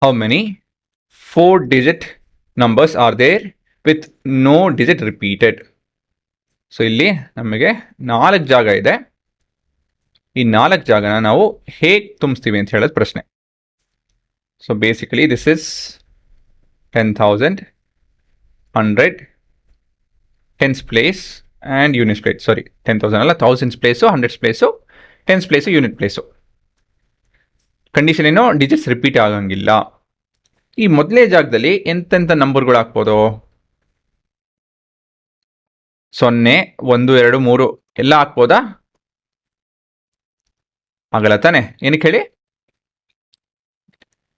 How many 4-digit numbers are there with no digit repeated? So ಇಲ್ಲಿ ನಮಗೆ 4 ಜಾಗ ಇದೆ. ಈ 4 ಜಾಗನ ನಾವು ಹೇಗೆ ತುಂಬಿಸ್ತೀವಿ ಅಂತ ಹೇಳೋದು ಪ್ರಶ್ನೆ. So basically this is 10,000, 100, tens place and units place. ಸಾರಿ 10,000 ಅಲ್ಲ, thousands place, hundreds place, tense place, unit place. Condition ಏನೋ ಡಿಜಿಟ್ಸ್ ರಿಪೀಟ್ ಆಗಂಗಿಲ್ಲ. ಈ ಮೊದಲೇ ಜಾಗದಲ್ಲಿ ಎಂತೆಂಥ ನಂಬರ್ಗಳು ಹಾಕ್ಬೋದು? 0, 1, 2, 3 ಎಲ್ಲ ಹಾಕ್ಬೋದಾ? ಆಗಲ್ಲ ತಾನೆ. ಏನಕ್ಕೆ ಹೇಳಿ?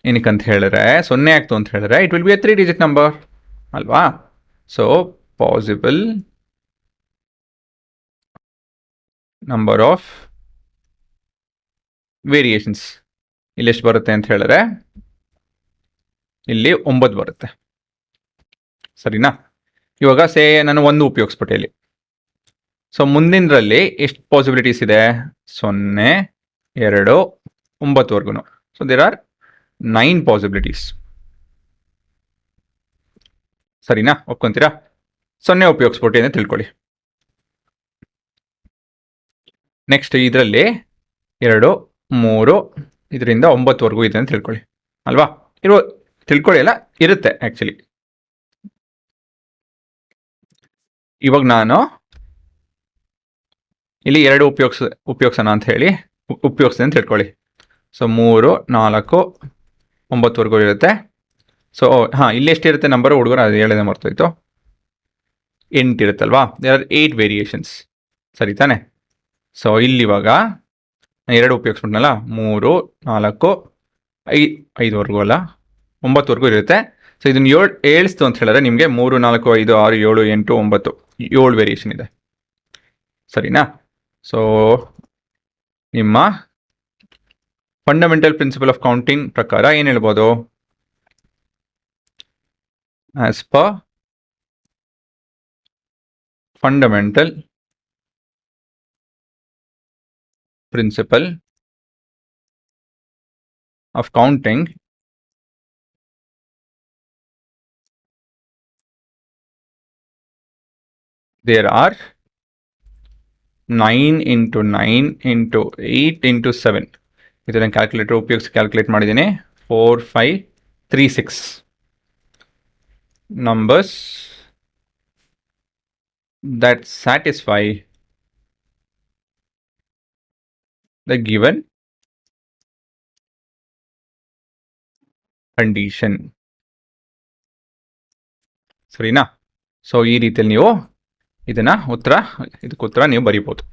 ಏನಕ್ಕಂತ ಹೇಳಿದ್ರೆ 0 ಆಗ್ತು ಅಂತ ಹೇಳಿದ್ರೆ it will be a 3-digit number ಅಲ್ವಾ? So possible number of variations ಇಲ್ಲಿ ಎಷ್ಟು ಬರುತ್ತೆ ಅಂತ ಹೇಳಿದ್ರೆ ಇಲ್ಲಿ 9 ಬರುತ್ತೆ. ಸರಿನಾ? ಇವಾಗ ನಾನು 1 ಉಪಯೋಗಿಸ್ಬಿಟ್ಟೆ ಇಲ್ಲಿ. ಸೊ ಮುಂದಿನದ್ರಲ್ಲಿ ಎಷ್ಟು ಪಾಸಿಬಿಲಿಟೀಸ್ ಇದೆ? 0, 2, 9ವರೆಗೂ. So there are 9 possibilities. ಸರಿನಾ? ಒಪ್ಕೊಂತೀರಾ? 0 ಉಪಯೋಗಿಸ್ಬಿಟ್ಟು ಅಂತ ತಿಳ್ಕೊಳ್ಳಿ. ನೆಕ್ಸ್ಟ್ ಇದರಲ್ಲಿ 2, 3 ಇದರಿಂದ 9ವರೆಗೂ ಇದೆ ಅಂತ ತಿಳ್ಕೊಳ್ಳಿ ಅಲ್ವಾ? ತಿಳ್ಕೊಳ್ಳಿ ಅಲ್ಲ, ಇರುತ್ತೆ ಆ್ಯಕ್ಚುಲಿ. ಇವಾಗ ನಾನು ಇಲ್ಲಿ 2 ಉಪಯೋಗಿಸೋಣ ಅಂತ ಹೇಳಿ ಉಪಯೋಗಿಸಿದೆ ಅಂತ ತಿಳ್ಕೊಳ್ಳಿ. ಸೊ 3, 4, 9ವರೆಗೂ ಇರುತ್ತೆ. ಸೊ ಇಲ್ಲಿ ಎಷ್ಟಿರುತ್ತೆ ನಂಬರ್ ಹುಡುಗರು? ಅದು ಹೇಳೋದೇ ಮರ್ತೋಯ್ತು. 8 ಇರುತ್ತಲ್ವಾ? There are 8 variations. ಸರಿ ತಾನೆ? ಸೊ ಇಲ್ಲಿವಾಗ 2 ಉಪಯೋಗಿಸ್ಬಿಟ್ನಲ್ಲ, 3, 4, 5ವರೆಗೂ ಅಲ್ಲ, 9ವರೆಗೂ ಇರುತ್ತೆ. ಸೊ ಇದನ್ನು 7 ಅಂತ ಹೇಳಿದ್ರೆ ನಿಮಗೆ 3, 4, 5, 6, 7, 8, 9 7 ವೇರಿಯೇಷನ್ ಇದೆ. ಸರಿನಾ? ಸೊ ನಿಮ್ಮ ಫಂಡಮೆಂಟಲ್ ಪ್ರಿನ್ಸಿಪಲ್ ಆಫ್ ಕೌಂಟಿಂಗ್ ಪ್ರಕಾರ ಏನು ಹೇಳ್ಬೋದು? As per fundamental principle of counting there are 9 into 9 into 8 into 7. ಇದನ್ನು ಕ್ಯಾಲ್ಕುಲೇಟರ್ ಉಪಯೋಗಿಸಿ ಕ್ಯಾಲ್ಕುಲೇಟ್ ಮಾಡಿದ್ದೀನಿ. 4, 5, 3, 6 numbers that satisfy the given condition. ಸರಿನಾ? ಸೊ ಈ ರೀತಿಯಲ್ಲಿ ನೀವು ಇದಕ್ಕೆ ಉತ್ತರ ನೀವು ಬರೀಬೋದು.